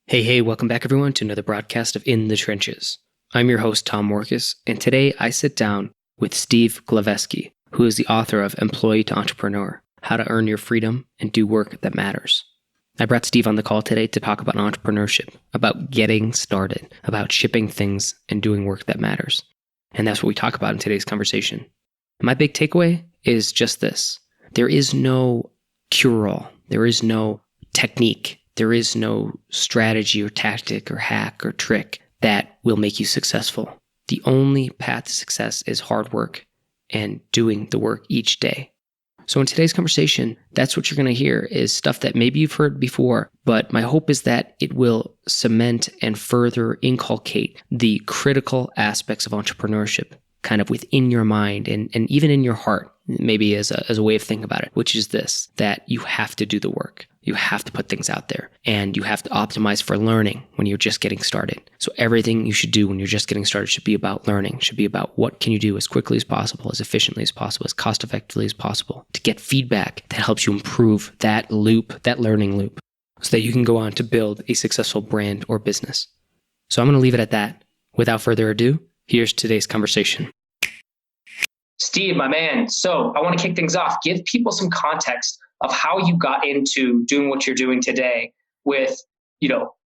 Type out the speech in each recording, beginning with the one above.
Hey, welcome back everyone to another broadcast of In the Trenches. I'm your host, Tom Morcus, and today I sit down with Steve Glaveski, who is the author of Employee to Entrepreneur, How to Earn Your Freedom and Do Work That Matters. I brought Steve on the call today to talk about entrepreneurship, about getting started, about shipping things and doing work that matters. And that's what we talk about in today's conversation. My big takeaway is just this. There is no cure-all. There is no technique. There is no strategy or tactic or hack or trick that will make you successful. The only path to success is hard work and doing the work each day. So in today's conversation, that's what you're going to hear is stuff that maybe you've heard before, but my hope is that it will cement and further inculcate the critical aspects of entrepreneurship kind of within your mind and even in your heart, maybe as a way of thinking about it, which is this, that you have to do the work. You have to put things out there and you have to optimize for learning when you're just getting started. So everything you should do when you're just getting started should be about learning, should be about what can you do as quickly as possible, as efficiently as possible, as cost effectively as possible to get feedback that helps you improve that loop, that learning loop, so that you can go on to build a successful brand or business. So I'm going to leave it at that. Without further ado, here's today's conversation. Steve, my man. So I want to kick things off. Give people some context of how you got into doing what you're doing today with,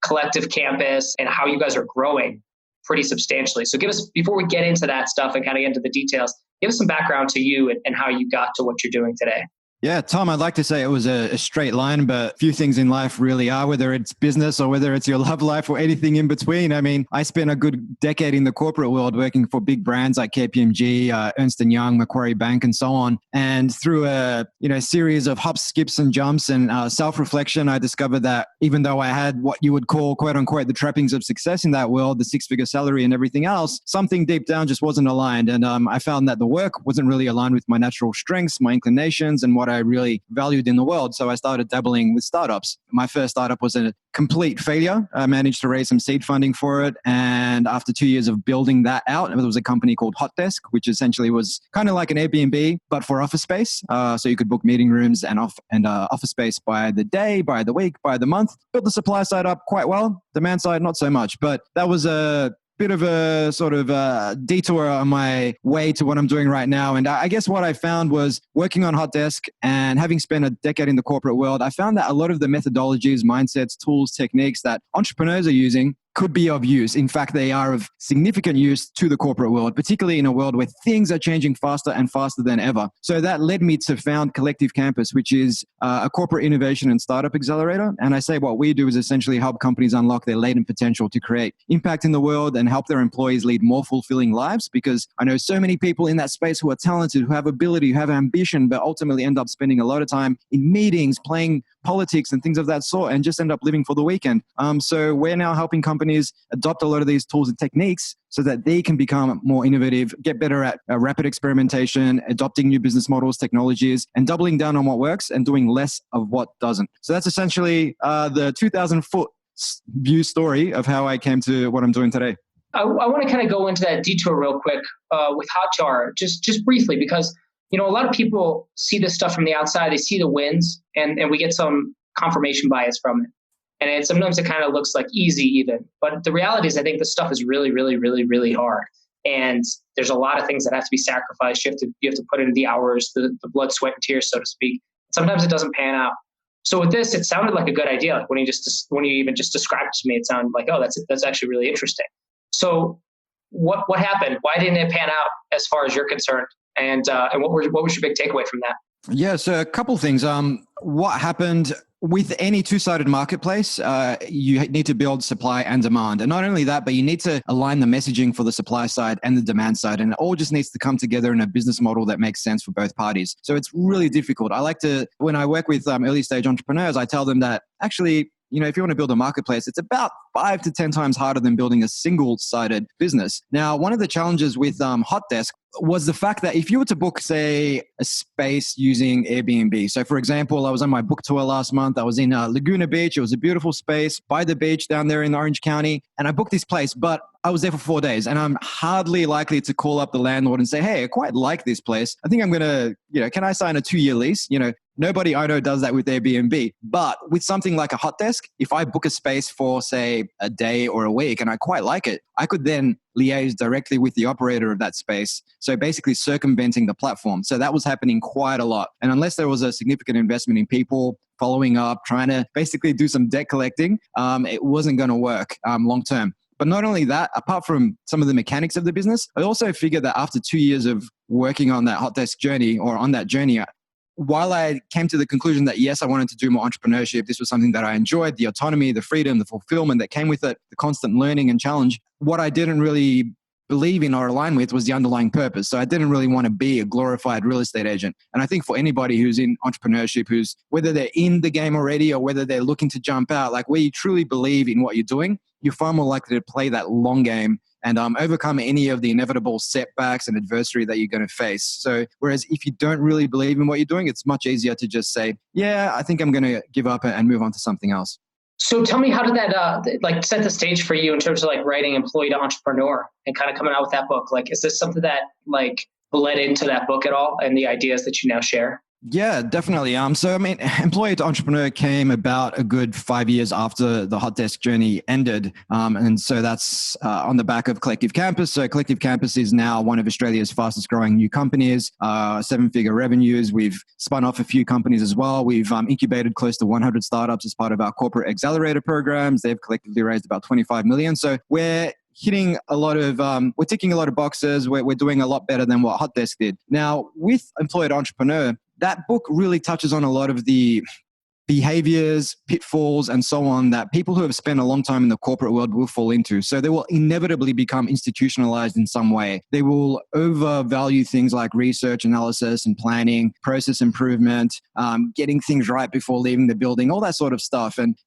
Collective Campus and how you guys are growing pretty substantially. So give us, before we get into that stuff and kind of get into the details, give us some background to you and how you got to what you're doing today. Yeah, Tom, I'd like to say it was a straight line, but few things in life really are, whether it's business or whether it's your love life or anything in between. I mean, I spent a good decade in the corporate world working for big brands like KPMG, Ernst & Young, Macquarie Bank, and so on. And through a series of hops, skips, and jumps and self-reflection, I discovered that even though I had what you would call, quote unquote, the trappings of success in that world, the six-figure salary and everything else, something deep down just wasn't aligned. And I found that the work wasn't really aligned with my natural strengths, my inclinations, and what I really valued in the world. So I started dabbling with startups. My first startup was a complete failure. I managed to raise some seed funding for it. And after 2 years of building that out, it was a company called Hotdesk, which essentially was kind of like an Airbnb, but for office space. So you could book meeting rooms and office space by the day, by the week, by the month. Built the supply side up quite well. Demand side, not so much. But that was a bit of a sort of detour on my way to what I'm doing right now. And I guess what I found was working on Hotdesk and having spent a decade in the corporate world, I found that a lot of the methodologies, mindsets, tools, techniques that entrepreneurs are using could be of use. In fact, they are of significant use to the corporate world, particularly in a world where things are changing faster and faster than ever. So that led me to found Collective Campus, which is a corporate innovation and startup accelerator. And I say what we do is essentially help companies unlock their latent potential to create impact in the world and help their employees lead more fulfilling lives. Because I know so many people in that space who are talented, who have ability, who have ambition, but ultimately end up spending a lot of time in meetings, playing politics and things of that sort, and just end up living for the weekend. So we're now helping companies adopt a lot of these tools and techniques so that they can become more innovative, get better at rapid experimentation, adopting new business models, technologies, and doubling down on what works and doing less of what doesn't. So that's essentially the 2,000-foot view story of how I came to what I'm doing today. I want to kind of go into that detour real quick with Hotjar, just briefly, because a lot of people see this stuff from the outside. They see the wins, and we get some confirmation bias from it. And sometimes it kind of looks like easy even. But the reality is I think this stuff is really, really, really, really hard. And there's a lot of things that have to be sacrificed. You have to put in the hours, the blood, sweat, and tears, so to speak. Sometimes it doesn't pan out. So with this, it sounded like a good idea. Like when you even just described it to me, it sounded like, oh, that's actually really interesting. So what happened? Why didn't it pan out as far as you're concerned? And what was your big takeaway from that? Yeah, so a couple things. What happened with any two-sided marketplace, you need to build supply and demand. And not only that, but you need to align the messaging for the supply side and the demand side. And it all just needs to come together in a business model that makes sense for both parties. So it's really difficult. I like to, when I work with early stage entrepreneurs, I tell them that actually, if you want to build a marketplace, it's about 5 to 10 times harder than building a single-sided business. Now, one of the challenges with Hotdesk was the fact that if you were to book, say, a space using Airbnb. So, for example, I was on my book tour last month. I was in Laguna Beach. It was a beautiful space by the beach down there in Orange County. And I booked this place, but I was there for 4 days. And I'm hardly likely to call up the landlord and say, hey, I quite like this place. I think I'm going to, can I sign a 2-year lease? Nobody I know does that with Airbnb. But with something like a hot desk, if I book a space for, say, a day or a week and I quite like it, I could then liaise directly with the operator of that space. So basically circumventing the platform. So that was happening quite a lot. And unless there was a significant investment in people following up, trying to basically do some debt collecting, it wasn't going to work long term. But not only that, apart from some of the mechanics of the business, I also figured that after 2 years of working on that hot desk journey or on that journey, while I came to the conclusion that yes, I wanted to do more entrepreneurship, this was something that I enjoyed, the autonomy, the freedom, the fulfillment that came with it, the constant learning and challenge. What I didn't really believe in or align with was the underlying purpose. So I didn't really want to be a glorified real estate agent. And I think for anybody who's in entrepreneurship, who's whether they're in the game already or whether they're looking to jump out, like where you truly believe in what you're doing, you're far more likely to play that long game and overcome any of the inevitable setbacks and adversity that you're going to face. So whereas if you don't really believe in what you're doing, it's much easier to just say, yeah, I think I'm going to give up and move on to something else. So tell me, how did that like set the stage for you in terms of like writing Employee to Entrepreneur and kind of coming out with that book? Like, is this something that like bled into that book at all and the ideas that you now share? Yeah, definitely. So, I mean, Employee to Entrepreneur came about a good 5 years after the hot desk journey ended. And so that's on the back of Collective Campus. So Collective Campus is now one of Australia's fastest growing new companies, 7-figure revenues. We've spun off a few companies as well. We've incubated close to 100 startups as part of our corporate accelerator programs. They've collectively raised about 25 million. So we're hitting a lot of, we're ticking a lot of boxes. We're doing a lot better than what Hot Desk did. Now, with Employee to Entrepreneur, that book really touches on a lot of the behaviors, pitfalls, and so on that people who have spent a long time in the corporate world will fall into. So they will inevitably become institutionalized in some way. They will overvalue things like research, analysis, and planning, process improvement, getting things right before leaving the building, all that sort of stuff. And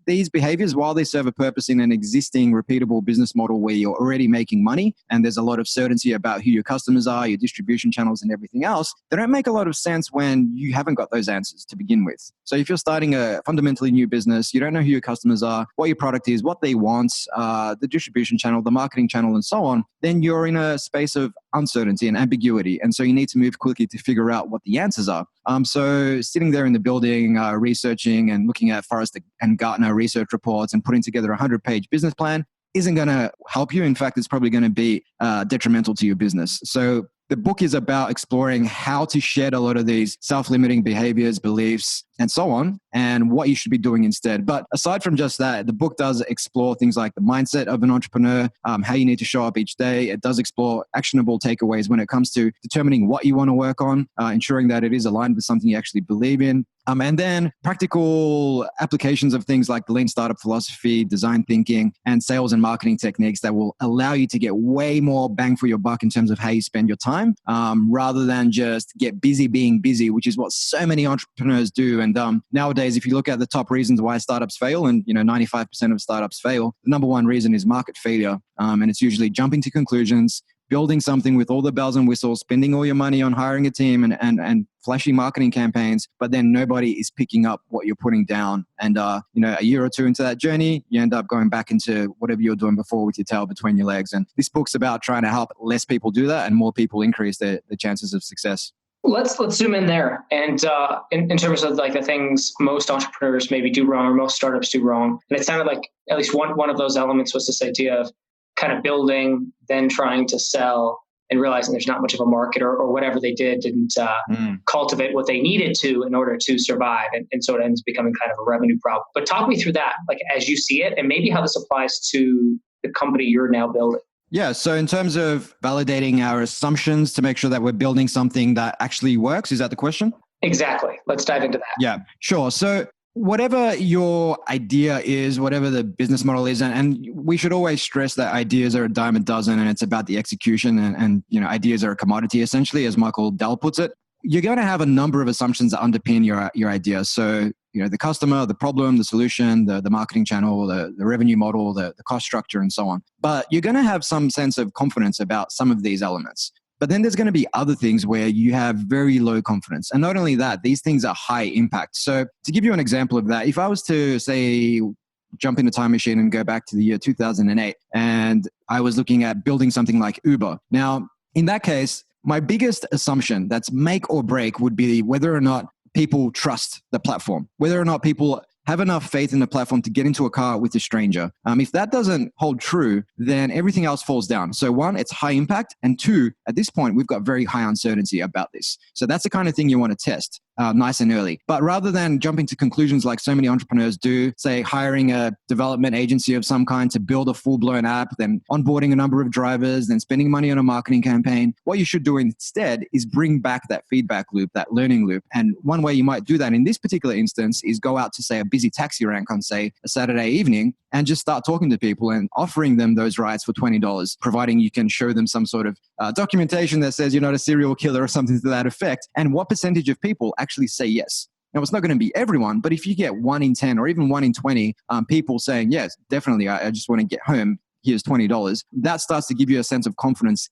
these behaviors, while they serve a purpose in an existing repeatable business model where you're already making money and there's a lot of certainty about who your customers are, your distribution channels, and everything else, they don't make a lot of sense when you haven't got those answers to begin with. So if you're starting a fundamentally new business, you don't know who your customers are, what your product is, what they want, the distribution channel, the marketing channel, and so on, then you're in a space of uncertainty and ambiguity. And so you need to move quickly to figure out what the answers are. So sitting there in the building, researching and looking at Forrester and Gartner research reports and putting together a 100-page business plan isn't going to help you. In fact, it's probably going to be detrimental to your business. So the book is about exploring how to shed a lot of these self-limiting behaviors, beliefs, and so on, and what you should be doing instead. But aside from just that, the book does explore things like the mindset of an entrepreneur, how you need to show up each day. It does explore actionable takeaways when it comes to determining what you want to work on, ensuring that it is aligned with something you actually believe in. And then practical applications of things like the lean startup philosophy, design thinking, and sales and marketing techniques that will allow you to get way more bang for your buck in terms of how you spend your time, rather than just get busy being busy, which is what so many entrepreneurs do. And nowadays, if you look at the top reasons why startups fail, and 95% of startups fail, the number one reason is market failure. And it's usually jumping to conclusions, building something with all the bells and whistles, spending all your money on hiring a team and flashy marketing campaigns, but then nobody is picking up what you're putting down. And, a year or two into that journey, you end up going back into whatever you were doing before with your tail between your legs. And this book's about trying to help less people do that and more people increase their chances of success. Let's zoom in there. And in terms of like the things most entrepreneurs maybe do wrong or most startups do wrong. And it sounded like at least one of those elements was this idea of kind of building, then trying to sell and realizing there's not much of a market or whatever they did didn't cultivate what they needed to in order to survive. And so it ends becoming kind of a revenue problem. But talk me through that, like as you see it, and maybe how this applies to the company you're now building. Yeah. So in terms of validating our assumptions to make sure that we're building something that actually works, is that the question? Exactly. Let's dive into that. Yeah, sure. So whatever your idea is, whatever the business model is, and we should always stress that ideas are a dime a dozen and it's about the execution and ideas are a commodity essentially, as Michael Dell puts it. You're going to have a number of assumptions that underpin your idea. So, the customer, the problem, the solution, the marketing channel, the revenue model, the cost structure, and so on. But you're going to have some sense of confidence about some of these elements. But then there's going to be other things where you have very low confidence. And not only that, these things are high impact. So to give you an example of that, if I was to say, jump in a time machine and go back to the year 2008, and I was looking at building something like Uber. Now, in that case, my biggest assumption that's make or break would be whether or not people trust the platform, whether or not people have enough faith in the platform to get into a car with a stranger. If that doesn't hold true, then everything else falls down. So one, it's high impact. And two, at this point, we've got very high uncertainty about this. So that's the kind of thing you want to test nice and early. But rather than jumping to conclusions like so many entrepreneurs do, say hiring a development agency of some kind to build a full-blown app, then onboarding a number of drivers, then spending money on a marketing campaign, what you should do instead is bring back that feedback loop, that learning loop. And one way you might do that in this particular instance is go out to, say, a busy taxi rank on, say, a Saturday evening and just start talking to people and offering them those rides for $20, providing you can show them some sort of documentation that says you're not a serial killer or something to that effect. And what percentage of people actually say yes? Now, it's not going to be everyone, but if you get 1 in 10 or even 1 in 20 people saying, yes, definitely, I just want to get home, here's $20, that starts to give you a sense of confidence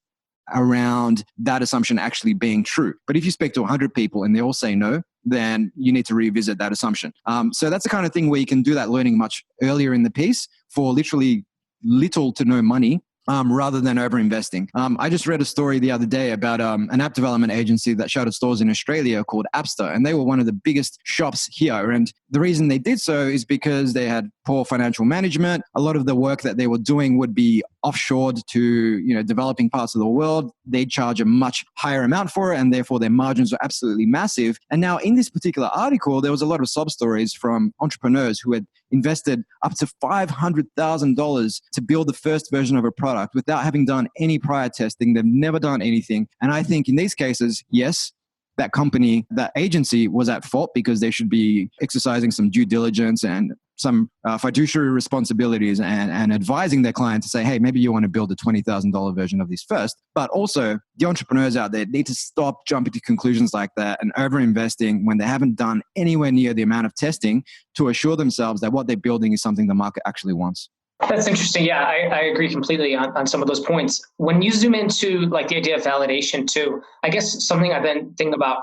around that assumption actually being true. But if you speak to 100 people and they all say no, then you need to revisit that assumption. So that's the kind of thing where you can do that learning much earlier in the piece for literally little to no money. Rather than over-investing. I just read a story the other day about an app development agency that shuttered stores in Australia called Appster, and they were one of the biggest shops here. And the reason they did so is because they had poor financial management. A lot of the work that they were doing would be offshored to developing parts of the world. They'd charge a much higher amount for it, and therefore their margins were absolutely massive. And now in this particular article, there was a lot of sob stories from entrepreneurs who had invested up to $500,000 to build the first version of a product without having done any prior testing. They've never done anything. And I think in these cases, yes, that company, that agency was at fault because they should be exercising some due diligence and some fiduciary responsibilities and advising their client to say, hey, maybe you want to build a $20,000 version of this first. But also the entrepreneurs out there need to stop jumping to conclusions like that and over-investing when they haven't done anywhere near the amount of testing to assure themselves that what they're building is something the market actually wants. That's interesting. Yeah, I agree completely on some of those points. When you zoom into like the idea of validation too, I guess something I've been thinking about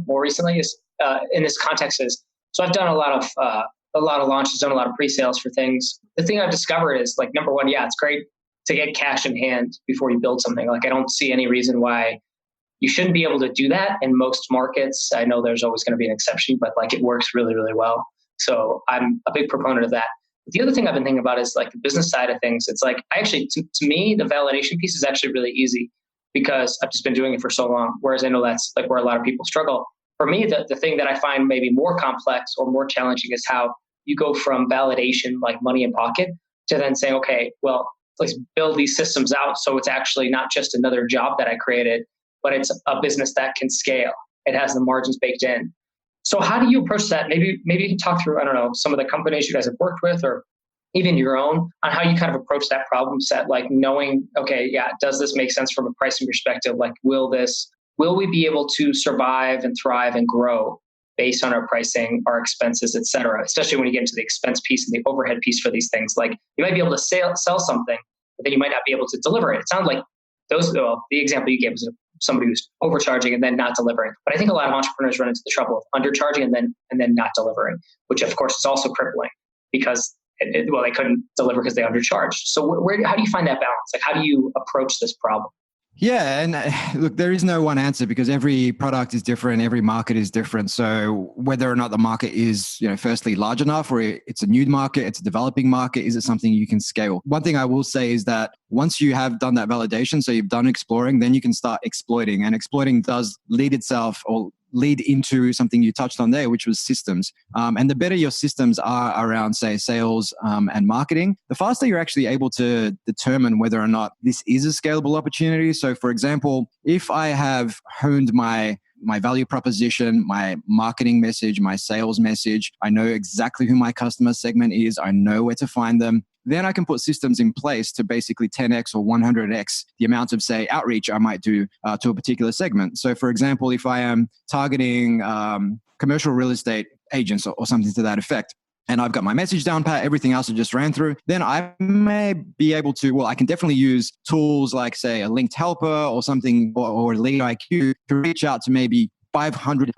more recently is in this context is, so I've done a lot of launches, done a lot of pre-sales for things. The thing I've discovered is like, number one, yeah, it's great to get cash in hand before you build something. Like I don't see any reason why you shouldn't be able to do that in most markets. I know there's always going to be an exception, but like it works really, really well. So I'm a big proponent of that. The other thing I've been thinking about is like the business side of things. It's like, to me, the validation piece is actually really easy because I've just been doing it for so long. Whereas I know that's like where a lot of people struggle. For me, the thing that I find maybe more complex or more challenging is how you go from validation, like money in pocket, to then saying, okay, well, let's build these systems out. So it's actually not just another job that I created, but it's a business that can scale. It has the margins baked in. So how do you approach that? Maybe you can talk through, I don't know, some of the companies you guys have worked with or even your own on how you kind of approach that problem set, like knowing, okay, yeah, does this make sense from a pricing perspective? Like, will we be able to survive and thrive and grow based on our pricing, our expenses, et cetera, especially when you get into the expense piece and the overhead piece for these things. Like you might be able to sell something, but then you might not be able to deliver it. It sounds like the example you gave was somebody who's overcharging and then not delivering. But I think a lot of entrepreneurs run into the trouble of undercharging and then not delivering, which of course is also crippling because they couldn't deliver because they undercharged. So how do you find that balance? Like, how do you approach this problem? Yeah. And look, there is no one answer because every product is different. Every market is different. So whether or not the market is, firstly large enough or it's a new market, it's a developing market, is it something you can scale? One thing I will say is that once you have done that validation, so you've done exploring, then you can start exploiting, and exploiting does lead into something you touched on there, which was systems. And the better your systems are around, say, sales and marketing, the faster you're actually able to determine whether or not this is a scalable opportunity. So for example, if I have honed my value proposition, my marketing message, my sales message, I know exactly who my customer segment is, I know where to find them, then I can put systems in place to basically 10x or 100x the amount of, say, outreach I might do to a particular segment. So for example, if I am targeting commercial real estate agents or something to that effect, and I've got my message down pat, everything else I just ran through, then I may be able to, I can definitely use tools like, say, a linked helper or something, or Lead IQ to reach out to maybe 500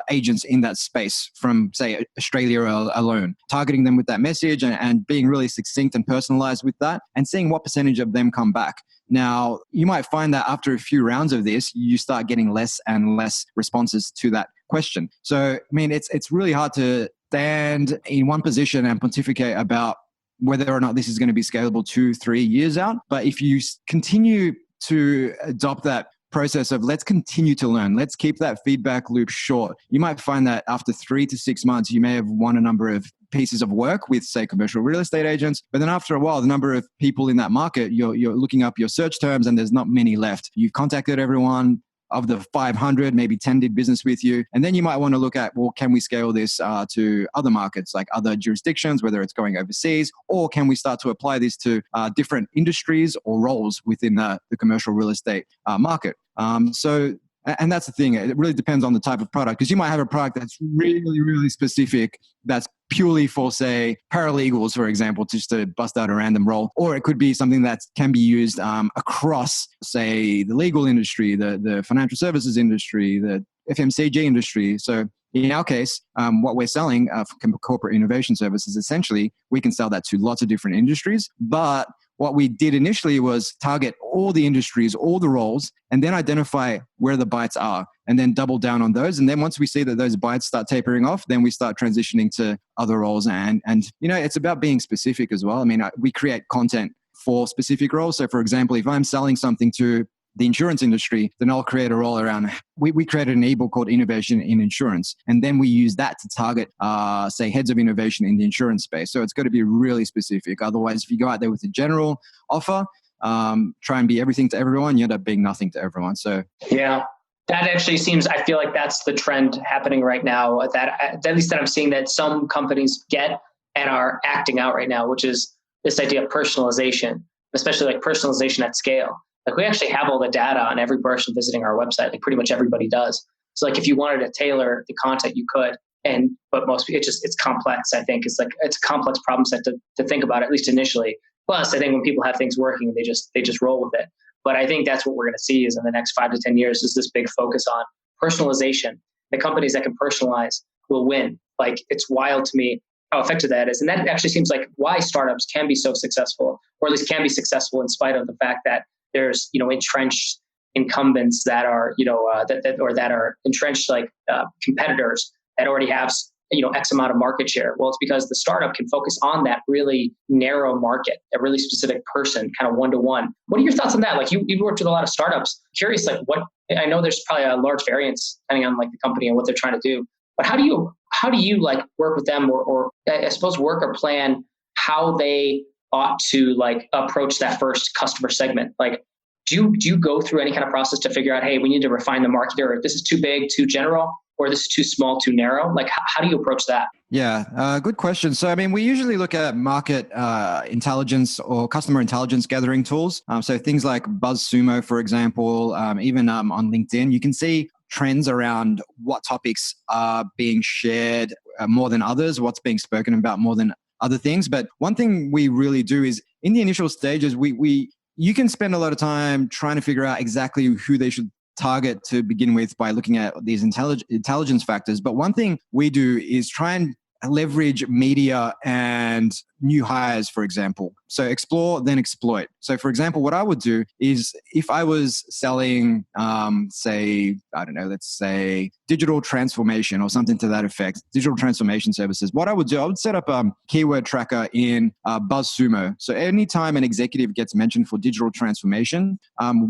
agents in that space from, say, Australia alone, targeting them with that message and being really succinct and personalized with that and seeing what percentage of them come back. Now, you might find that after a few rounds of this, you start getting less and less responses to that question. So, I mean, it's really hard to stand in one position and pontificate about whether or not this is going to be scalable 2-3 years out. But if you continue to adopt that process of let's continue to learn, let's keep that feedback loop short, you might find that after 3 to 6 months, you may have won a number of pieces of work with, say, commercial real estate agents. But then after a while, the number of people in that market, you're looking up your search terms and there's not many left. You've contacted everyone. Of the 500, maybe 10 did business with you. And then you might want to look at, well, can we scale this to other markets, like other jurisdictions, whether it's going overseas, or can we start to apply this to different industries or roles within the commercial real estate market? And that's the thing. It really depends on the type of product, because you might have a product that's really, really specific, that's purely for, say, paralegals, for example, just to bust out a random role. Or it could be something that can be used across, say, the legal industry, the financial services industry, the FMCG industry. So in our case, what we're selling for corporate innovation services, essentially, we can sell that to lots of different industries. But what we did initially was target all the industries, all the roles, and then identify where the bites are, and then double down on those. And then once we see that those bites start tapering off, then we start transitioning to other roles. And it's about being specific as well. I mean, we create content for specific roles. So for example, if I'm selling something to the insurance industry, then I'll create a role around, we created an ebook called Innovation in Insurance. And then we use that to target, say, heads of innovation in the insurance space. So it's got to be really specific. Otherwise, if you go out there with a general offer, try and be everything to everyone, you end up being nothing to everyone. So yeah, that actually seems, I feel like that's the trend happening right now, that at least that I'm seeing that some companies get and are acting out right now, which is this idea of personalization, especially like personalization at scale. Like we actually have all the data on every person visiting our website. Like pretty much everybody does. So like if you wanted to tailor the content, you could. But most people, it's complex. I think it's a complex problem set to think about, at least initially. Plus, I think when people have things working, they just roll with it. But I think that's what we're going to see is in the next 5 to 10 years is this big focus on personalization. The companies that can personalize will win. Like it's wild to me how effective that is. And that actually seems like why startups can be so successful, or at least can be successful in spite of the fact that there's, entrenched incumbents that are, that are entrenched like competitors that already have, X amount of market share. Well, it's because the startup can focus on that really narrow market, a really specific person, kind of one-to-one. What are your thoughts on that? Like you've worked with a lot of startups. Curious, like I know there's probably a large variance depending on like the company and what they're trying to do, but how do you like work with them or I suppose work or plan how they ought to like approach that first customer segment? Like, do you go through any kind of process to figure out, hey, we need to refine the market, or this is too big, too general, or this is too small, too narrow? Like, how do you approach that? Yeah, good question. So, I mean, we usually look at market intelligence or customer intelligence gathering tools. So things like BuzzSumo, for example, even on LinkedIn, you can see trends around what topics are being shared more than others, what's being spoken about more than other things. But one thing we really do is in the initial stages, you can spend a lot of time trying to figure out exactly who they should target to begin with by looking at these intelligence factors. But one thing we do is try and leverage media and new hires, for example. So explore, then exploit. So for example, what I would do is if I was selling, let's say digital transformation or something to that effect, digital transformation services, what I would do, I would set up a keyword tracker in BuzzSumo. So anytime an executive gets mentioned for digital transformation,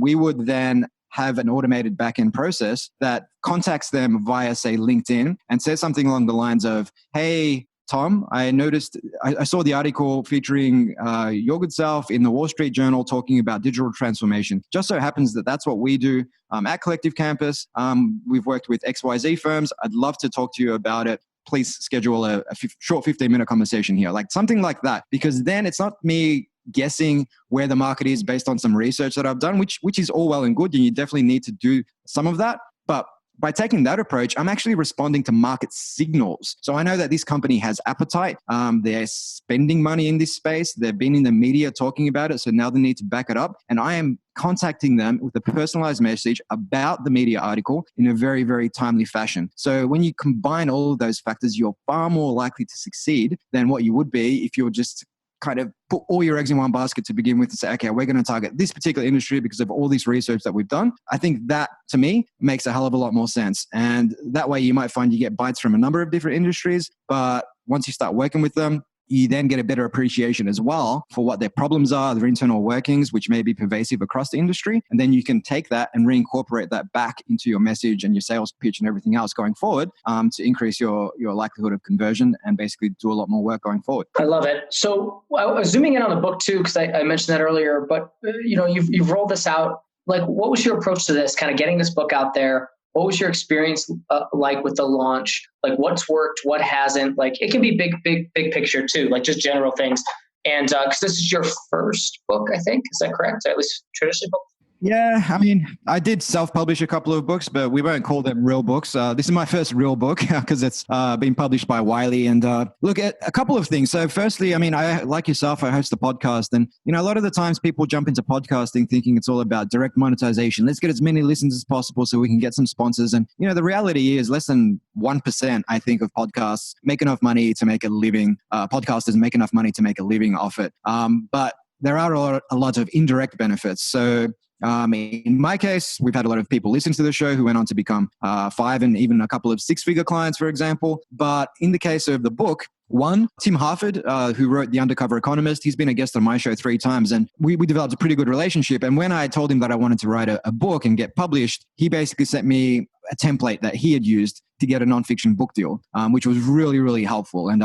we would then have an automated backend process that contacts them via, say, LinkedIn and says something along the lines of, hey, Tom, I noticed, I saw the article featuring your good self in the Wall Street Journal talking about digital transformation. Just so happens that that's what we do at Collective Campus. We've worked with XYZ firms. I'd love to talk to you about it. Please schedule a short 15-minute conversation here. Like something like that, because then it's not me guessing where the market is based on some research that I've done, which is all well and good, and you definitely need to do some of that. But by taking that approach, I'm actually responding to market signals. So I know that this company has appetite. They're spending money in this space. They've been in the media talking about it. So now they need to back it up. And I am contacting them with a personalized message about the media article in a very, very timely fashion. So when you combine all of those factors, you're far more likely to succeed than what you would be if you're just kind of put all your eggs in one basket to begin with and say, okay, we're going to target this particular industry because of all this research that we've done. I think that, to me, makes a hell of a lot more sense. And that way you might find you get bites from a number of different industries, but once you start working with them, you then get a better appreciation as well for what their problems are, their internal workings, which may be pervasive across the industry. And then you can take that and reincorporate that back into your message and your sales pitch and everything else going forward to increase your likelihood of conversion and basically do a lot more work going forward. I love it. So I was zooming in on the book too, because I mentioned that earlier, but you've rolled this out. Like, what was your approach to this, kind of getting this book out there? What was your experience like with the launch? Like, what's worked, what hasn't? Like, it can be big picture too, like just general things. And because this is your first book, I think, is that correct? At least traditionally book. Yeah, I mean, I did self-publish a couple of books, but we won't call them real books. This is my first real book because it's been published by Wiley. And look at a couple of things. So firstly, I mean, I, like yourself, I host a podcast. And, a lot of the times people jump into podcasting thinking it's all about direct monetization. Let's get as many listens as possible so we can get some sponsors. And, the reality is less than 1%, I think, of podcasts make enough money to make a living. Podcasters make enough money to make a living off it. But there are a lot of indirect benefits. So in my case, we've had a lot of people listen to the show who went on to become 5 and even a couple of 6-figure clients, for example. But in the case of the book, one, Tim Harford, who wrote The Undercover Economist, he's been a guest on my show 3 times, and we developed a pretty good relationship. And when I told him that I wanted to write a book and get published, he basically sent me a template that he had used to get a nonfiction book deal, which was really, really helpful. And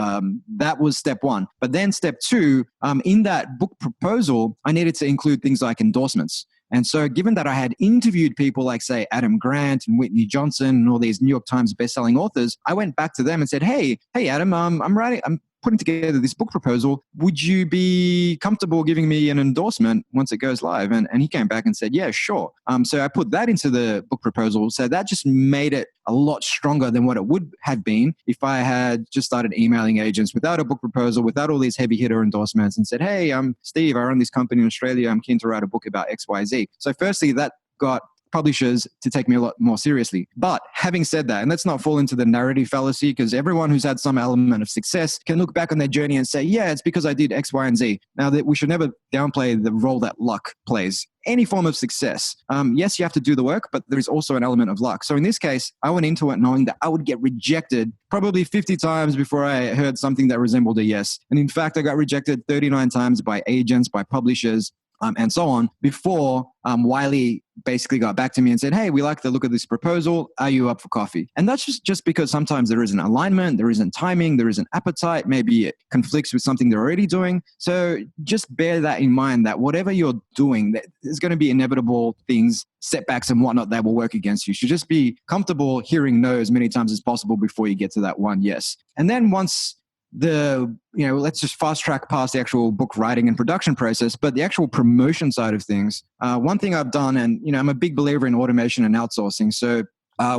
that was step 1. But then step 2, in that book proposal, I needed to include things like endorsements. And so given that I had interviewed people like, say, Adam Grant and Whitney Johnson and all these New York Times bestselling authors, I went back to them and said, hey, Adam, I'm putting together this book proposal. Would you be comfortable giving me an endorsement once it goes live? And he came back and said, yeah, sure. So I put that into the book proposal. So that just made it a lot stronger than what it would have been if I had just started emailing agents without a book proposal, without all these heavy hitter endorsements and said, hey, I'm Steve. I run this company in Australia. I'm keen to write a book about XYZ. So firstly, that got publishers to take me a lot more seriously. But having said that, and let's not fall into the narrative fallacy, because everyone who's had some element of success can look back on their journey and say, yeah, it's because I did X, Y, and Z. Now, that we should never downplay the role that luck plays. Any form of success. Yes, you have to do the work, but there's also an element of luck. So in this case, I went into it knowing that I would get rejected probably 50 times before I heard something that resembled a yes. And in fact, I got rejected 39 times by agents, by publishers, and so on, before Wiley basically got back to me and said, hey, we like the look of this proposal. Are you up for coffee? And that's just because sometimes there isn't alignment, there isn't timing, there isn't appetite. Maybe it conflicts with something they're already doing. So just bear that in mind, that whatever you're doing, there's going to be inevitable things, setbacks and whatnot that will work against you. You should just be comfortable hearing no as many times as possible before you get to that one yes. And then once let's just fast track past the actual book writing and production process, but the actual promotion side of things. One thing I've done, and I'm a big believer in automation and outsourcing. So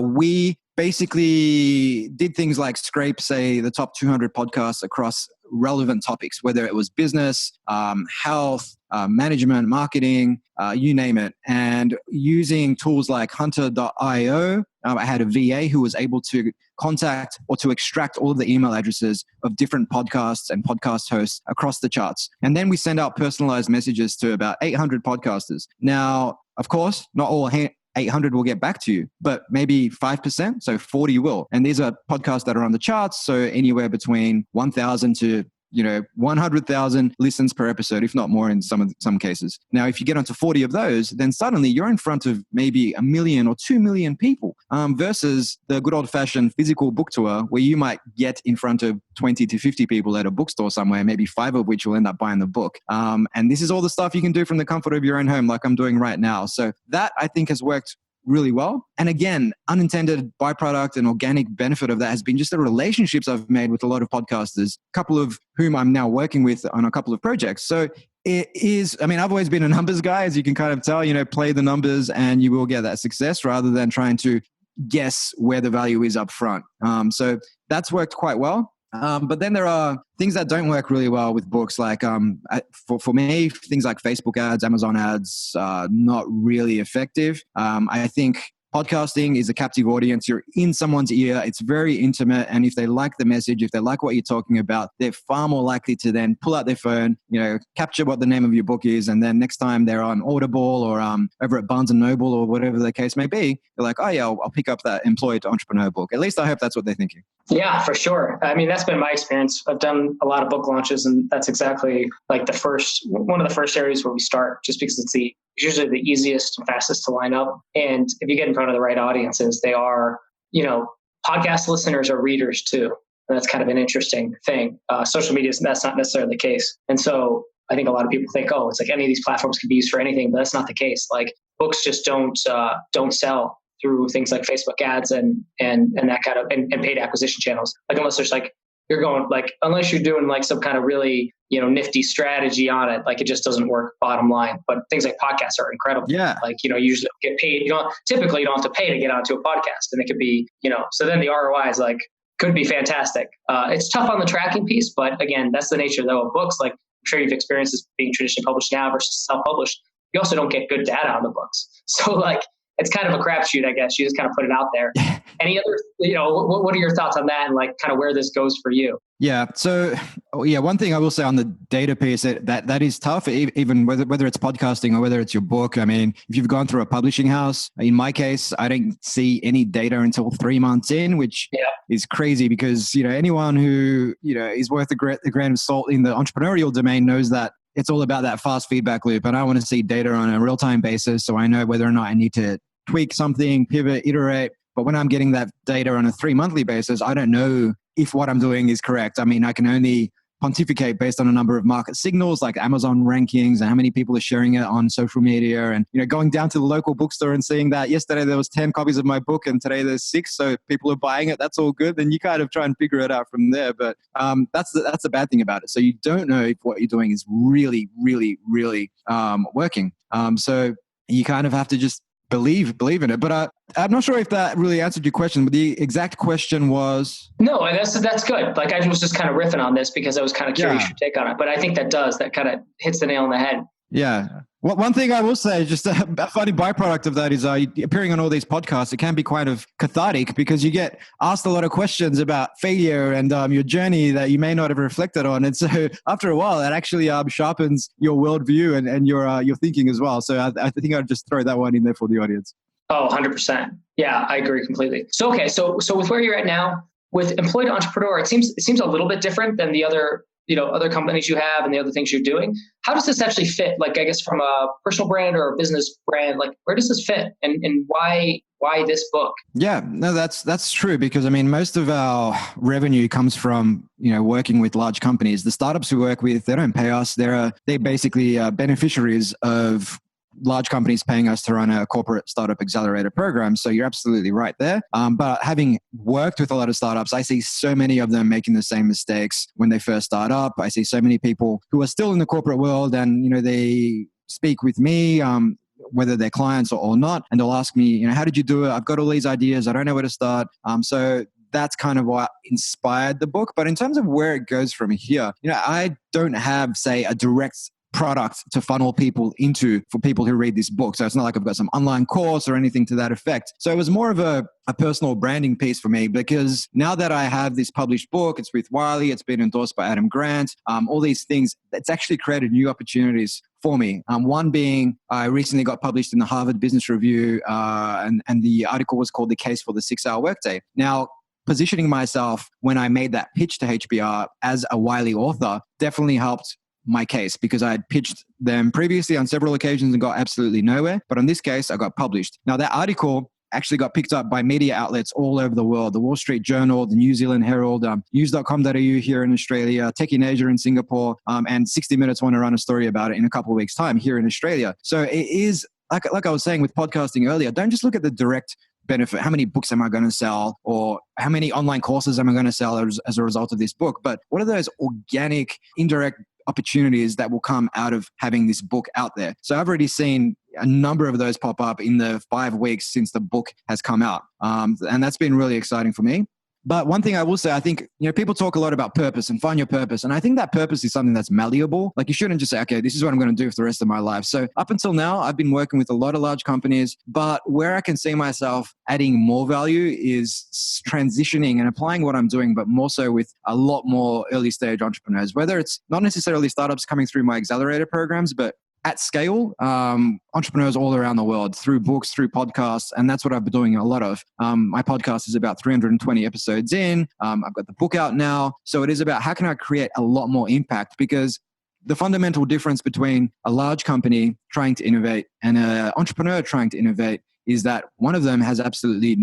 we basically did things like scrape, say, the top 200 podcasts across relevant topics, whether it was business, health, management, marketing, you name it. And using tools like hunter.io, I had a VA who was able to contact or to extract all of the email addresses of different podcasts and podcast hosts across the charts. And then we send out personalized messages to about 800 podcasters. Now, of course, not all 800 will get back to you, but maybe 5%, so 40 will. And these are podcasts that are on the charts, so anywhere between 1,000 to 100,000 listens per episode, if not more in some cases. Now, if you get onto 40 of those, then suddenly you're in front of maybe 1 million or 2 million people versus the good old-fashioned physical book tour where you might get in front of 20 to 50 people at a bookstore somewhere, maybe 5 of which will end up buying the book. And this is all the stuff you can do from the comfort of your own home, like I'm doing right now. So that, I think, has worked really well. And again, unintended byproduct and organic benefit of that has been just the relationships I've made with a lot of podcasters, a couple of whom I'm now working with on a couple of projects. So it is, I've always been a numbers guy, as you can kind of tell, play the numbers and you will get that success rather than trying to guess where the value is up front. So that's worked quite well. But then there are things that don't work really well with books. Like for me, things like Facebook ads, Amazon ads, not really effective. I think podcasting is a captive audience. You're in someone's ear. It's very intimate. And if they like the message, if they like what you're talking about, they're far more likely to then pull out their phone, capture what the name of your book is. And then next time they're on Audible or over at Barnes & Noble or whatever the case may be, they're like, oh yeah, I'll pick up that Employee to Entrepreneur book. At least I hope that's what they're thinking. Yeah, for sure. I mean, that's been my experience. I've done a lot of book launches, and that's exactly like one of the first areas where we start, just because it's usually the easiest and fastest to line up. And if you get in front of the right audiences, they are, podcast listeners are readers too. And that's kind of an interesting thing. Social media, that's not necessarily the case. And so I think a lot of people think, oh, it's like any of these platforms can be used for anything, but that's not the case. Like books just don't sell through things like Facebook ads and that kind of and paid acquisition channels. Like unless there's like unless you're doing like some kind of really nifty strategy on it, like it just doesn't work bottom line. But things like podcasts are incredible. Yeah. Like you usually get paid. Typically you don't have to pay to get onto a podcast, and it could be so then the ROI is like could be fantastic. It's tough on the tracking piece, but again, that's the nature though of books. Like I'm sure you've experienced this being traditionally published now versus self-published. You also don't get good data on the books, so like. It's kind of a crapshoot, I guess. You just kind of put it out there. Any other, what are your thoughts on that and like kind of where this goes for you? Yeah. So, one thing I will say on the data piece that is tough, even whether it's podcasting or whether it's your book. I mean, if you've gone through a publishing house, in my case, I don't see any data until 3 months in, which is crazy because, anyone who, is worth a grain of salt in the entrepreneurial domain knows that it's all about that fast feedback loop. And I want to see data on a real-time basis so I know whether or not I need to tweak something, pivot, iterate. But when I'm getting that data on a 3 monthly basis, I don't know if what I'm doing is correct. I mean, I can only pontificate based on a number of market signals like Amazon rankings and how many people are sharing it on social media and, going down to the local bookstore and seeing that yesterday there was 10 copies of my book and today there's 6. So people are buying it. That's all good. Then you kind of try and figure it out from there. But that's the bad thing about it. So you don't know if what you're doing is really, really, really working. So you kind of have to just believe in it. But I'm not sure if that really answered your question, but the exact question was... No, that's good. Like I was just kind of riffing on this because I was kind of curious your take on it. But I think that kind of hits the nail on the head. Yeah. Well, one thing I will say, just a funny byproduct of that is appearing on all these podcasts, it can be quite of cathartic because you get asked a lot of questions about failure and your journey that you may not have reflected on. And so after a while, that actually sharpens your worldview and your thinking as well. So I think I'd just throw that one in there for the audience. Oh, 100%. Yeah, I agree completely. So, okay. So with where you're at now, with employee to entrepreneur, it seems a little bit different than the other companies you have and the other things you're doing. How does this actually fit? Like, I guess from a personal brand or a business brand, like where does this fit and why this book? Yeah, no, that's true because I mean, most of our revenue comes from, working with large companies. The startups we work with, they don't pay us. They're basically beneficiaries of large companies paying us to run a corporate startup accelerator program. So you're absolutely right there. But having worked with a lot of startups, I see so many of them making the same mistakes when they first start up. I see so many people who are still in the corporate world and, they speak with me, whether they're clients or not, and they'll ask me, how did you do it? I've got all these ideas. I don't know where to start. So that's kind of what inspired the book. But in terms of where it goes from here, I don't have, say, a direct product to funnel people into for people who read this book. So it's not like I've got some online course or anything to that effect. So it was more of a personal branding piece for me because now that I have this published book, it's with Wiley, it's been endorsed by Adam Grant, all these things, it's actually created new opportunities for me. One being I recently got published in the Harvard Business Review and the article was called The Case for the 6-Hour Workday. Now, positioning myself when I made that pitch to HBR as a Wiley author definitely helped my case because I had pitched them previously on several occasions and got absolutely nowhere. But in this case, I got published. Now, that article actually got picked up by media outlets all over the world. The Wall Street Journal, the New Zealand Herald, news.com.au here in Australia, Tech in Asia in Singapore, and 60 Minutes want to run a story about it in a couple of weeks' time here in Australia. So it is, like I was saying with podcasting earlier, don't just look at the direct benefit. How many books am I going to sell? Or how many online courses am I going to sell as a result of this book? But what are those organic, indirect opportunities that will come out of having this book out there? So I've already seen a number of those pop up in the 5 weeks since the book has come out. And that's been really exciting for me. But one thing I will say, I think, people talk a lot about purpose and find your purpose. And I think that purpose is something that's malleable. Like you shouldn't just say, okay, this is what I'm going to do for the rest of my life. So up until now, I've been working with a lot of large companies, but where I can see myself adding more value is transitioning and applying what I'm doing, but more so with a lot more early stage entrepreneurs, whether it's not necessarily startups coming through my accelerator programs, but at scale, entrepreneurs all around the world through books, through podcasts. And that's what I've been doing a lot of. My podcast is about 320 episodes in. I've got the book out now. So it is about how can I create a lot more impact, because the fundamental difference between a large company trying to innovate and an entrepreneur trying to innovate is that one of them has absolutely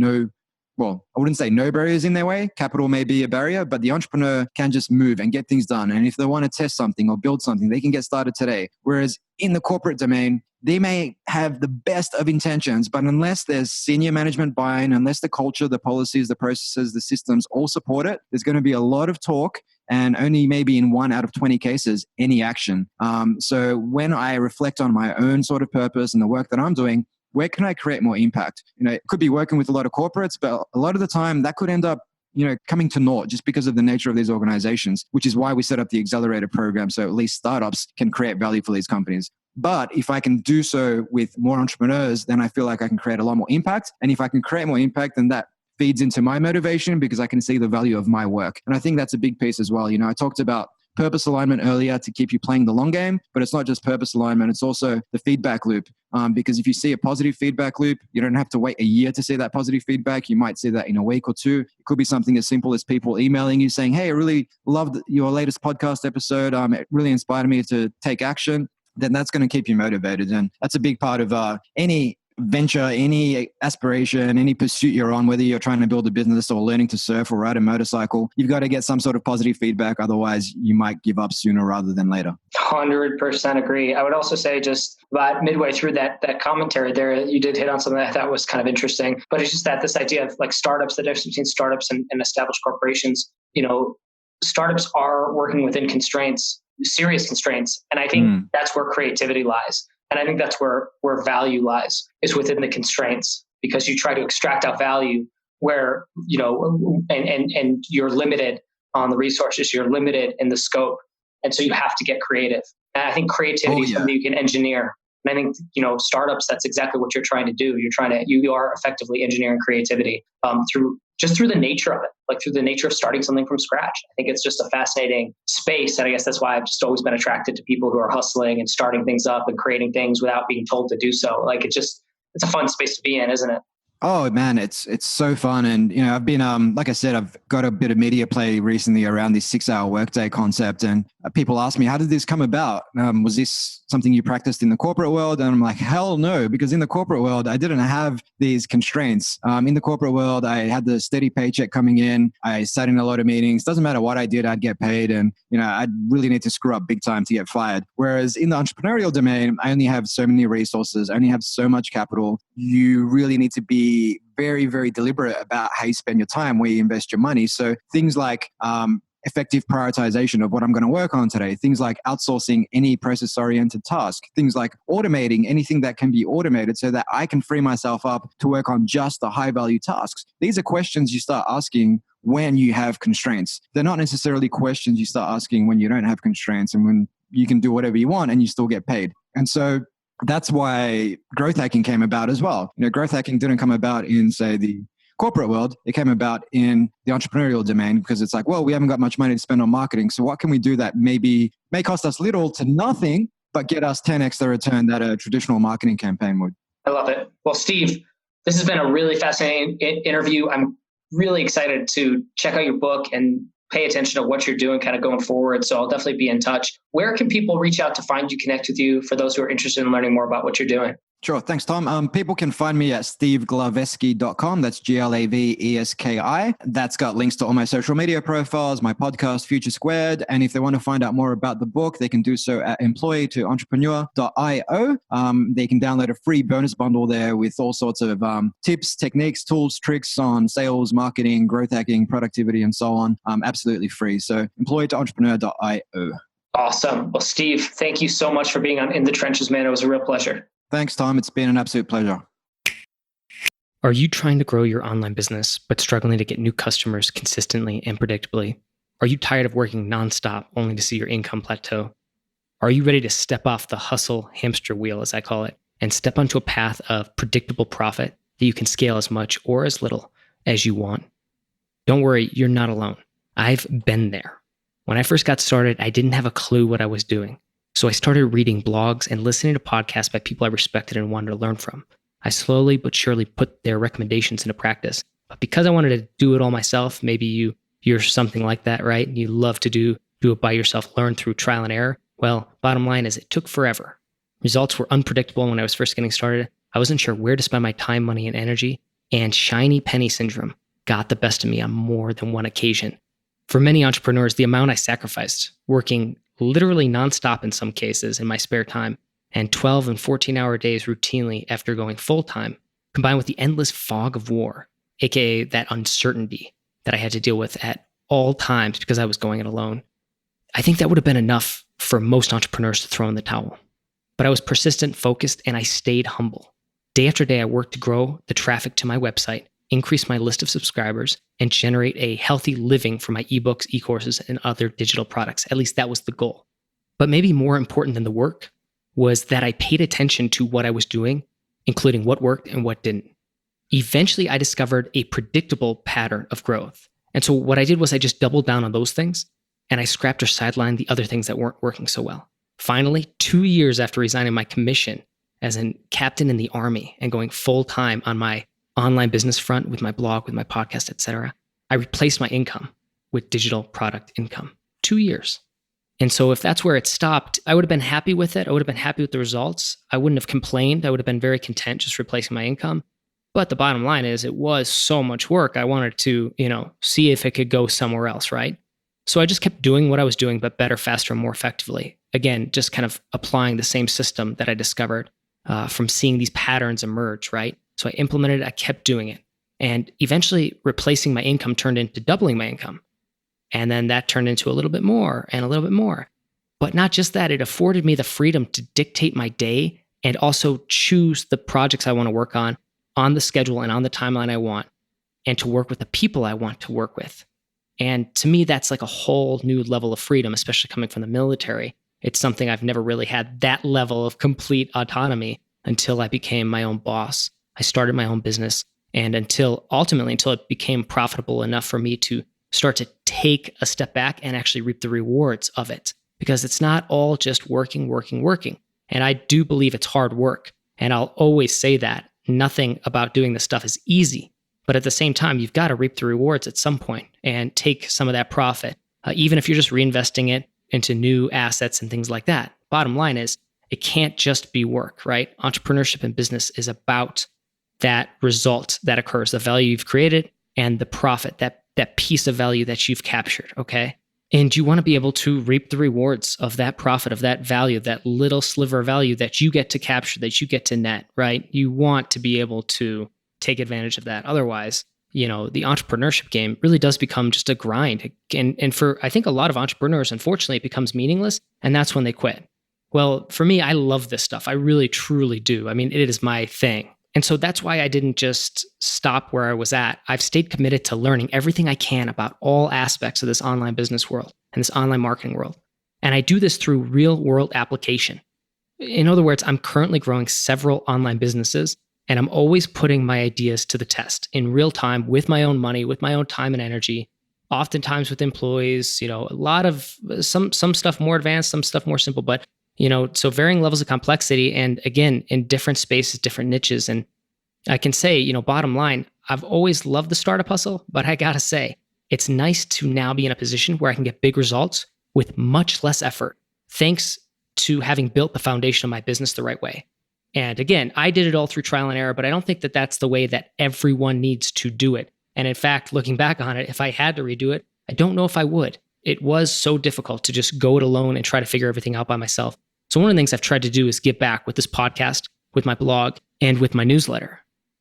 I wouldn't say no barriers in their way. Capital may be a barrier, but the entrepreneur can just move and get things done. And if they want to test something or build something, they can get started today. Whereas in the corporate domain, they may have the best of intentions, but unless there's senior management buy-in, unless the culture, the policies, the processes, the systems all support it, there's going to be a lot of talk and only maybe in 1 out of 20 cases, any action. So when I reflect on my own sort of purpose and the work that I'm doing, where can I create more impact? It could be working with a lot of corporates, but a lot of the time that could end up, coming to naught just because of the nature of these organizations, which is why we set up the accelerator program. So at least startups can create value for these companies. But if I can do so with more entrepreneurs, then I feel like I can create a lot more impact. And if I can create more impact, then that feeds into my motivation because I can see the value of my work. And I think that's a big piece as well. I talked about purpose alignment earlier to keep you playing the long game, but it's not just purpose alignment, it's also the feedback loop. Because if you see a positive feedback loop, you don't have to wait a year to see that positive feedback. You might see that in a week or two. It could be something as simple as people emailing you saying, hey, I really loved your latest podcast episode. It really inspired me to take action. Then that's going to keep you motivated. And that's a big part of any venture, any aspiration, any pursuit you're on, whether you're trying to build a business or learning to surf or ride a motorcycle, you've got to get some sort of positive feedback. Otherwise, you might give up sooner rather than later. 100% agree. I would also say just about midway through that commentary there, you did hit on something that I thought was kind of interesting, but it's just that this idea of like startups, the difference between startups and established corporations, startups are working within constraints, serious constraints. And I think that's where creativity lies. And I think that's where value lies, is within the constraints, because you try to extract out value where, and you're limited on the resources, you're limited in the scope. And so you have to get creative. And I think creativity is something you can engineer. And I think, startups, that's exactly what you're trying to do. You are effectively engineering creativity through the nature of it, like through the nature of starting something from scratch. I think it's just a fascinating space. And I guess that's why I've just always been attracted to people who are hustling and starting things up and creating things without being told to do so. Like it's a fun space to be in, isn't it? Oh man, it's so fun. And, I've been, like I said, I've got a bit of media play recently around this 6-hour workday concept. And people ask me, how did this come about? Was this something you practiced in the corporate world? And I'm like, hell no, because in the corporate world, I didn't have these constraints. In the corporate world, I had the steady paycheck coming in. I sat in a lot of meetings. Doesn't matter what I did, I'd get paid. And, I'd really need to screw up big time to get fired. Whereas in the entrepreneurial domain, I only have so many resources, I only have so much capital. You really need to be very, very deliberate about how you spend your time, where you invest your money. So things like effective prioritization of what I'm going to work on today, things like outsourcing any process-oriented task, things like automating anything that can be automated so that I can free myself up to work on just the high-value tasks. These are questions you start asking when you have constraints. They're not necessarily questions you start asking when you don't have constraints and when you can do whatever you want and you still get paid. And so that's why growth hacking came about as well. Growth hacking didn't come about in, say, the corporate world. It came about in the entrepreneurial domain because it's like, well, we haven't got much money to spend on marketing. So what can we do that maybe may cost us little to nothing, but get us 10x the return that a traditional marketing campaign would? I love it. Well, Steve, this has been a really fascinating interview. I'm really excited to check out your book and pay attention to what you're doing kind of going forward. So I'll definitely be in touch. Where can people reach out to find you, connect with you, for those who are interested in learning more about what you're doing? Sure. Thanks, Tom. People can find me at steveglaveski.com. That's Glaveski. That's got links to all my social media profiles, my podcast, Future Squared. And if they want to find out more about the book, they can do so at employee-to-entrepreneur.io. They can download a free bonus bundle there with all sorts of tips, techniques, tools, tricks on sales, marketing, growth hacking, productivity, and so on. Absolutely free. So employee-to-entrepreneur.io. Awesome. Well, Steve, thank you so much for being on In the Trenches, man. It was a real pleasure. Thanks, Tom. It's been an absolute pleasure. Are you trying to grow your online business, but struggling to get new customers consistently and predictably? Are you tired of working nonstop only to see your income plateau? Are you ready to step off the hustle hamster wheel, as I call it, and step onto a path of predictable profit that you can scale as much or as little as you want? Don't worry, you're not alone. I've been there. When I first got started, I didn't have a clue what I was doing. So I started reading blogs and listening to podcasts by people I respected and wanted to learn from. I slowly but surely put their recommendations into practice. But because I wanted to do it all myself, maybe you're something like that, right? And you love to do it by yourself, learn through trial and error. Well, bottom line is it took forever. Results were unpredictable when I was first getting started. I wasn't sure where to spend my time, money, and energy. And shiny penny syndrome got the best of me on more than one occasion. For many entrepreneurs, the amount I sacrificed, working literally nonstop in some cases in my spare time, and 12 and 14-hour days routinely after going full-time, combined with the endless fog of war, aka that uncertainty that I had to deal with at all times because I was going it alone, I think that would have been enough for most entrepreneurs to throw in the towel. But I was persistent, focused, and I stayed humble. Day after day, I worked to grow the traffic to my website, increase my list of subscribers, and generate a healthy living from my ebooks, e-courses, and other digital products. At least that was the goal. But maybe more important than the work was that I paid attention to what I was doing, including what worked and what didn't. Eventually, I discovered a predictable pattern of growth. And so what I did was I just doubled down on those things, and I scrapped or sidelined the other things that weren't working so well. Finally, 2 years after resigning my commission as a captain in the Army and going full-time on my online business front with my blog, with my podcast, etc., I replaced my income with digital product income. 2 years. And so if that's where it stopped, I would have been happy with it. I would have been happy with the results. I wouldn't have complained. I would have been very content just replacing my income. But the bottom line is it was so much work. I wanted to, see if it could go somewhere else, right? So I just kept doing what I was doing, but better, faster, and more effectively. Again, just kind of applying the same system that I discovered from seeing these patterns emerge, right? So I implemented it, I kept doing it. And eventually replacing my income turned into doubling my income. And then that turned into a little bit more and a little bit more. But not just that, it afforded me the freedom to dictate my day and also choose the projects I want to work on the schedule and on the timeline I want, and to work with the people I want to work with. And to me, that's like a whole new level of freedom, especially coming from the military. It's something I've never really had that level of complete autonomy until I became my own boss. I started my own business, and until it became profitable enough for me to start to take a step back and actually reap the rewards of it. Because it's not all just working. And I do believe it's hard work. And I'll always say that. Nothing about doing this stuff is easy. But at the same time, you've got to reap the rewards at some point and take some of that profit, even if you're just reinvesting it into new assets and things like that. Bottom line is, it can't just be work, right? Entrepreneurship and business is about that result that occurs, the value you've created and the profit, that piece of value that you've captured, okay? And you want to be able to reap the rewards of that profit, of that value, that little sliver of value that you get to capture, that you get to net, right? You want to be able to take advantage of that. Otherwise, the entrepreneurship game really does become just a grind. And for, I think, a lot of entrepreneurs, unfortunately, it becomes meaningless, and that's when they quit. Well, for me, I love this stuff. I really, truly do. I mean, it is my thing. And so that's why I didn't just stop where I was at. I've stayed committed to learning everything I can about all aspects of this online business world and this online marketing world. And I do this through real world application. In other words, I'm currently growing several online businesses, and I'm always putting my ideas to the test in real time with my own money, with my own time and energy, oftentimes with employees, a lot of some stuff more advanced, some stuff more simple, but so varying levels of complexity, and again, in different spaces, different niches. And I can say, bottom line, I've always loved the startup hustle, but I gotta say, it's nice to now be in a position where I can get big results with much less effort, thanks to having built the foundation of my business the right way. And again, I did it all through trial and error, but I don't think that that's the way that everyone needs to do it. And in fact, looking back on it, if I had to redo it, I don't know if I would. It was so difficult to just go it alone and try to figure everything out by myself. So one of the things I've tried to do is give back with this podcast, with my blog, and with my newsletter.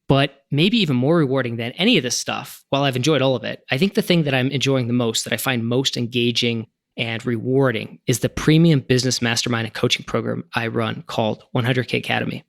But maybe even more rewarding than any of this stuff, while I've enjoyed all of it, I think the thing that I'm enjoying the most, that I find most engaging and rewarding, is the premium business mastermind and coaching program I run called 100K Academy.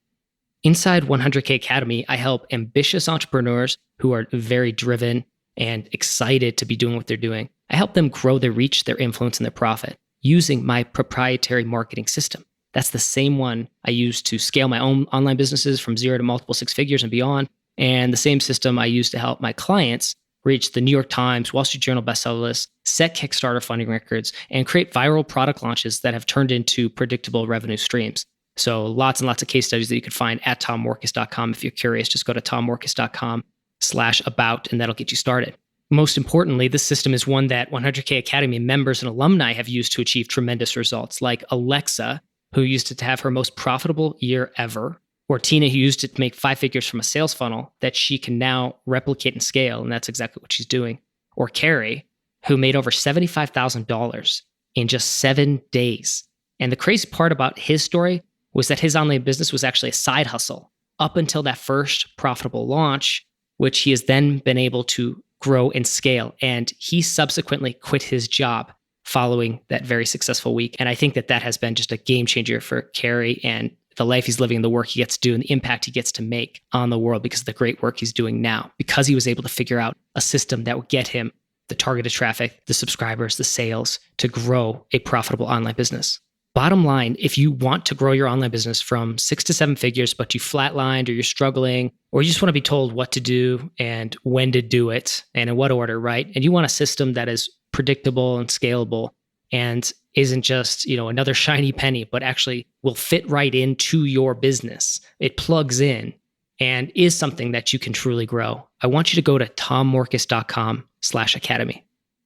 Inside 100K Academy, I help ambitious entrepreneurs who are very driven and excited to be doing what they're doing. I help them grow their reach, their influence, and their profit using my proprietary marketing system. That's the same one I use to scale my own online businesses from 0 to multiple 6 figures and beyond. And the same system I use to help my clients reach the New York Times, Wall Street Journal bestseller list, set Kickstarter funding records, and create viral product launches that have turned into predictable revenue streams. So lots and lots of case studies that you can find at tommorkes.com. If you're curious, just go to tommorkes.com/about, and that'll get you started. Most importantly, this system is one that 100K Academy members and alumni have used to achieve tremendous results, like Alexa, who used it to have her most profitable year ever, or Tina, who used it to make 5 figures from a sales funnel that she can now replicate and scale, and that's exactly what she's doing. Or Carrie, who made over $75,000 in just 7 days. And the crazy part about his story was that his online business was actually a side hustle up until that first profitable launch, which he has then been able to grow and scale. And he subsequently quit his job following that very successful week. And I think that that has been just a game changer for Carrie and the life he's living, the work he gets to do, and the impact he gets to make on the world because of the great work he's doing now, because he was able to figure out a system that would get him the targeted traffic, the subscribers, the sales to grow a profitable online business. Bottom line, if you want to grow your online business from 6 to 7 figures, but you flatlined or you're struggling, or you just want to be told what to do and when to do it and in what order, right? And you want a system that is predictable and scalable and isn't just, another shiny penny, but actually will fit right into your business. It plugs in and is something that you can truly grow. I want you to go to tommorkes.com/academy.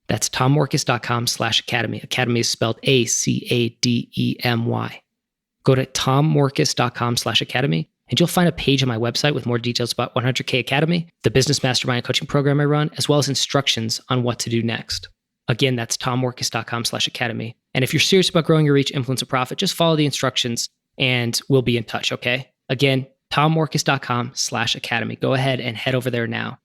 That's tommorkes.com/academy. Academy is spelled ACADEMY. Go to tommorkes.com/academy, and you'll find a page on my website with more details about 100K Academy, the business mastermind coaching program I run, as well as instructions on what to do next. Again, that's tommorkes.com/academy. And if you're serious about growing your reach, influence, and profit, just follow the instructions and we'll be in touch, okay? Again, tommorkes.com/academy. Go ahead and head over there now.